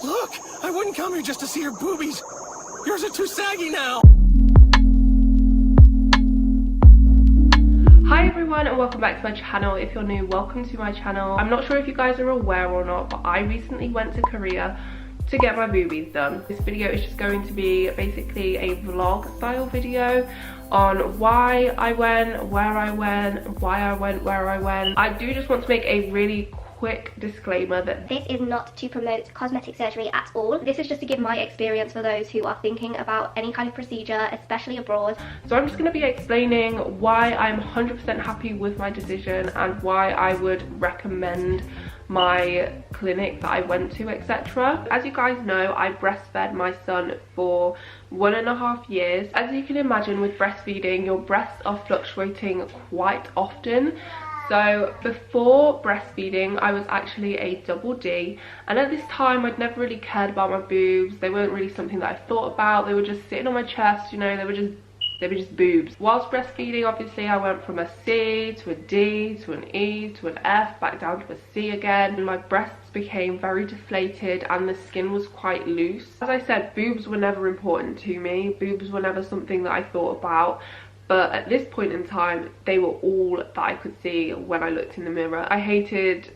Look, I wouldn't come here just to see your boobies. Yours are too saggy now. Hi everyone and welcome back to my channel. If you're new, welcome to my channel. I'm not sure if you guys are aware or not, but I recently went to Korea to get my boobies done. This video is just going to be basically a vlog style video on why I went, where I went, why I went, where I went. I do just want to make a really quick disclaimer that this is not to promote cosmetic surgery at all. This is just to give my experience for those who are thinking about any kind of procedure, especially abroad. So I'm just going to be explaining why I'm 100% happy with my decision and why I would recommend my clinic that I went to, etc. As you guys know, I breastfed my son for 1.5 years. As you can imagine, with breastfeeding, your breasts are fluctuating quite often. So before breastfeeding, I was actually a double D, and at this time I'd never really cared about my boobs. They weren't really something that I thought about. They were just sitting on my chest, you know, they were just boobs. Whilst breastfeeding, obviously I went from a C to a D to an E to an F, back down to a C again, and my breasts became very deflated and the skin was quite loose. As I said, boobs were never important to me. Boobs were never something that I thought about. But at this point in time, they were all that I could see when I looked in the mirror. I hated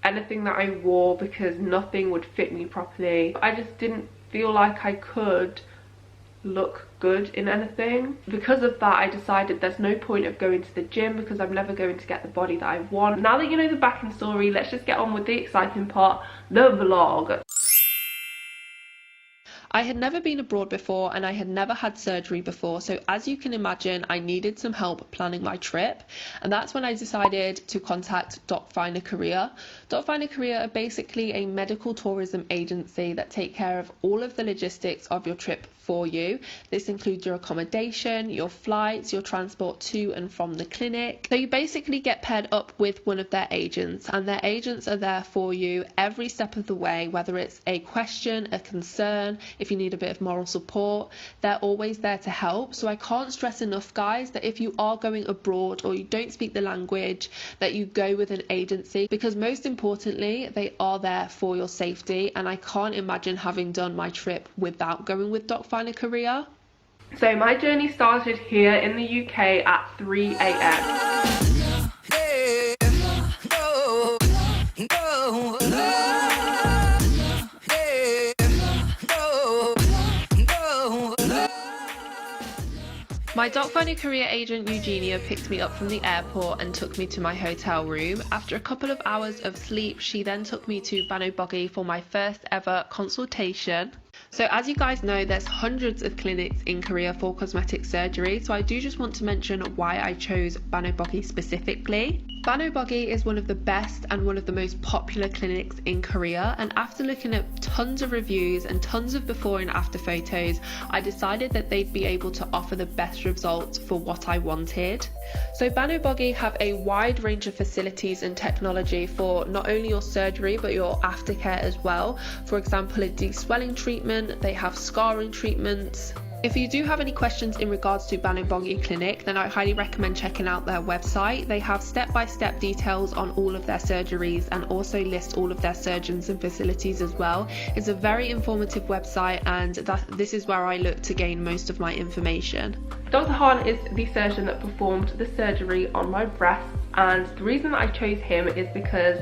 anything that I wore because nothing would fit me properly. I just didn't feel like I could look good in anything. Because of that, I decided there's no point of going to the gym because I'm never going to get the body that I want. Now that you know the back end story, let's just get on with the exciting part, the vlog. I had never been abroad before and I had never had surgery before, so as you can imagine, I needed some help planning my trip, and that's when I decided to contact Docfinderkorea. Docfinderkorea are basically a medical tourism agency that take care of all of the logistics of your trip for you. This includes your accommodation, your flights, your transport to and from the clinic. So you basically get paired up with one of their agents, and their agents are there for you every step of the way, whether it's a question, a concern, if you need a bit of moral support, they're always there to help. So I can't stress enough, guys, that if you are going abroad or you don't speak the language, that you go with an agency, because most importantly, they are there for your safety, and I can't imagine having done my trip without going with Docfinderkorea. So my journey started here in the UK at 3 AM. My Docfinderkorea agent Eugenia picked me up from the airport and took me to my hotel room. After a couple of hours of sleep, she then took me to Bagi for my first ever consultation. So as you guys know, there's hundreds of clinics in Korea for cosmetic surgery, so I do just want to mention why I chose Bagi specifically. Bagi is one of the best and one of the most popular clinics in Korea, and after looking at tons of reviews and tons of before and after photos, I decided that they'd be able to offer the best results for what I wanted. So Bagi have a wide range of facilities and technology for not only your surgery but your aftercare as well. For example, a de-swelling treatment, they have scarring treatments. If you do have any questions in regards to Bagi Clinic, then I highly recommend checking out their website. They have step-by-step details on all of their surgeries and also list all of their surgeons and facilities as well. It's a very informative website, and this is where I look to gain most of my information. Dr. Han is the surgeon that performed the surgery on my breasts, and the reason that I chose him is because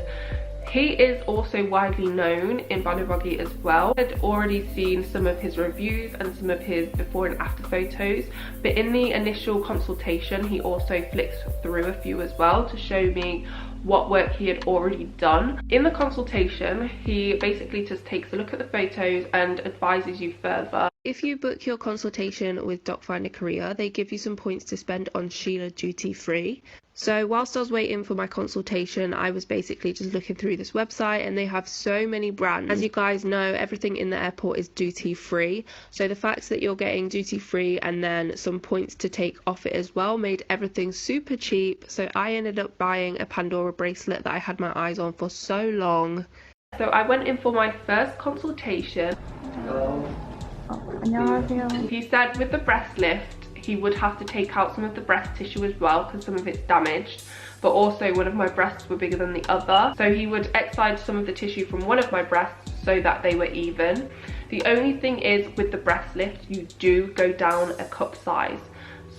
he is also widely known in Bagi as well. I'd already seen some of his reviews and some of his before and after photos, but in the initial consultation he also flicked through a few as well to show me what work he had already done. In the consultation, he basically just takes a look at the photos and advises you further. If you book your consultation with Docfinderkorea, they give you some points to spend on Sheila duty free. So whilst I was waiting for my consultation, I was basically just looking through this website, and they have so many brands. As you guys know, everything in the airport is duty free. So the fact that you're getting duty free and then some points to take off it as well made everything super cheap. So I ended up buying a Pandora bracelet that I had my eyes on for so long. So I went in for my first consultation. He said with the breast lift, he would have to take out some of the breast tissue as well because some of it's damaged, but also one of my breasts were bigger than the other, so he would excise some of the tissue from one of my breasts so that they were even. The only thing is with the breast lift, you do go down a cup size.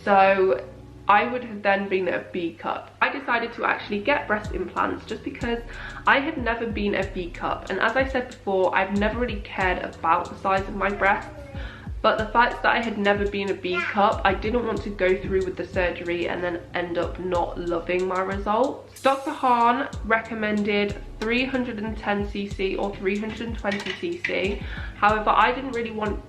So I would have then been a B cup. I decided to actually get breast implants just because I had never been a B cup. And as I said before, I've never really cared about the size of my breasts. But the fact that I had never been a B cup, I didn't want to go through with the surgery and then end up not loving my results. Dr. Han recommended 310cc or 320cc. However, I didn't really want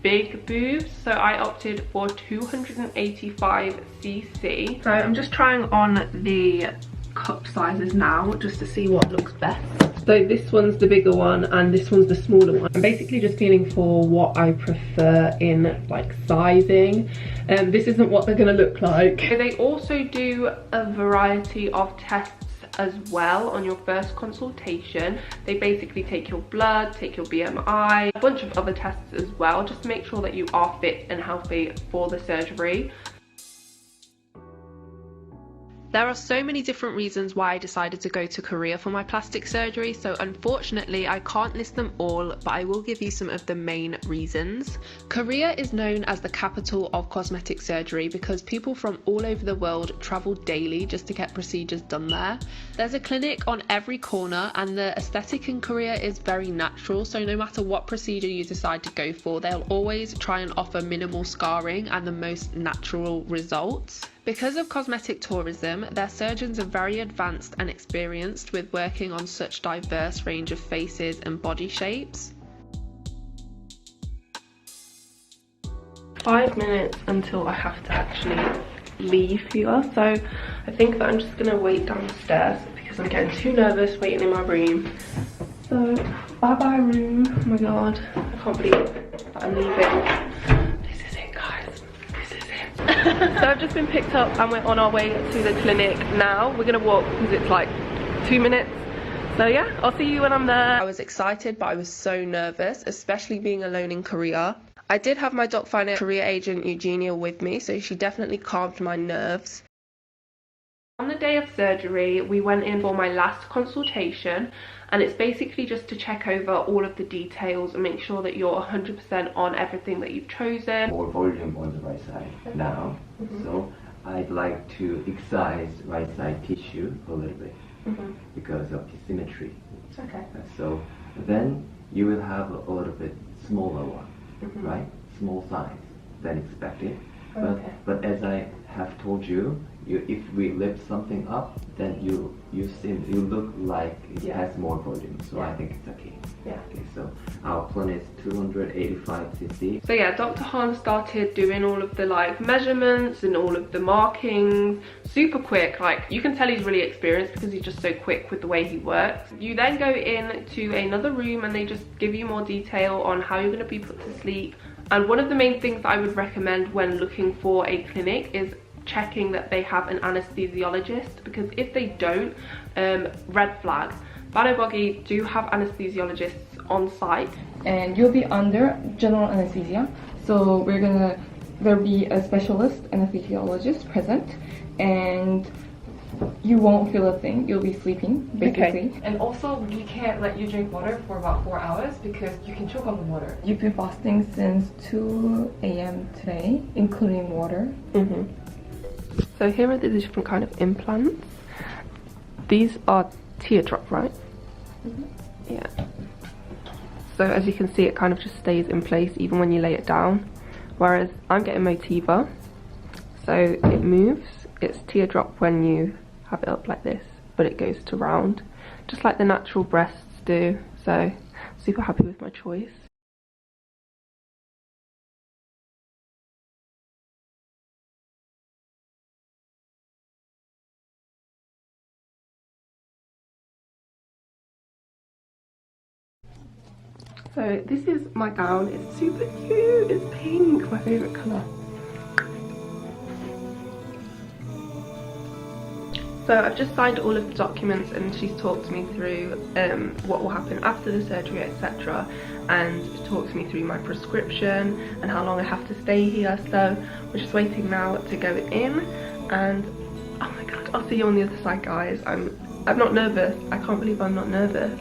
big boobs, so I opted for 285cc. So I'm just trying on the cup sizes now just to see what looks best. So this one's the bigger one and this one's the smaller one. I'm basically just feeling for what I prefer in like sizing. This isn't what they're gonna look like. So they also do a variety of tests as well on your first consultation. They basically take your blood, take your BMI, a bunch of other tests as well, just to make sure that you are fit and healthy for the surgery. There are so many different reasons why I decided to go to Korea for my plastic surgery, so unfortunately I can't list them all, but I will give you some of the main reasons. Korea is known as the capital of cosmetic surgery because people from all over the world travel daily just to get procedures done there. There's a clinic on every corner and the aesthetic in Korea is very natural, so no matter what procedure you decide to go for, they'll always try and offer minimal scarring and the most natural results. Because of cosmetic tourism, their surgeons are very advanced and experienced with working on such diverse range of faces and body shapes. 5 minutes until I have to actually leave here, so I think that I'm just gonna wait downstairs because I'm getting too nervous waiting in my room. So bye bye room. Oh my god, I can't believe that I'm leaving. So I've just been picked up and we're on our way to the clinic now. We're gonna walk because it's like 2 minutes. So yeah, I'll see you when I'm there. I was excited, but I was so nervous, especially being alone in Korea. I did have my Docfinderkorea agent Eugenia with me, so she definitely calmed my nerves. On the day of surgery, we went in for my last consultation, and it's basically just to check over all of the details and make sure that you're 100% on everything that you've chosen. More volume on the right side now, so I'd like to excise right side tissue a little bit because of the symmetry. Okay. So then you will have a little bit smaller one, right? Small size than expected. But as I have told you, if we lift something up, then you look like it has more volume. So I think it's okay. Yeah. Okay, so our plan is 285cc. So yeah, Dr. Han started doing all of the like measurements and all of the markings super quick. Like you can tell he's really experienced because he's just so quick with the way he works. You then go in to another room and they just give you more detail on how you're going to be put to sleep. And one of the main things that I would recommend when looking for a clinic is checking that they have an anesthesiologist, because if they don't, red flag. Bagi do have anesthesiologists on site. And you'll be under general anesthesia, so there'll be a specialist anesthesiologist present, and you won't feel a thing. You'll be sleeping, basically. Okay. And also, we can't let you drink water for about 4 hours because you can choke on the water. You've been fasting since 2 a.m. today, including water. So here are the different kind of implants. These are teardrop, right? Yeah. So as you can see, it kind of just stays in place even when you lay it down. Whereas I'm getting Motiva, so it moves. It's teardrop when you have it up like this, but it goes to round, just like the natural breasts do. So super happy with my choice. So this is my gown. It's super cute. It's pink, my favourite colour. So I've just signed all of the documents and she's talked me through what will happen after the surgery, etc. And talked me through my prescription and how long I have to stay here. So we're just waiting now to go in, and oh my god, I'll see you on the other side, guys. I'm not nervous. I can't believe I'm not nervous.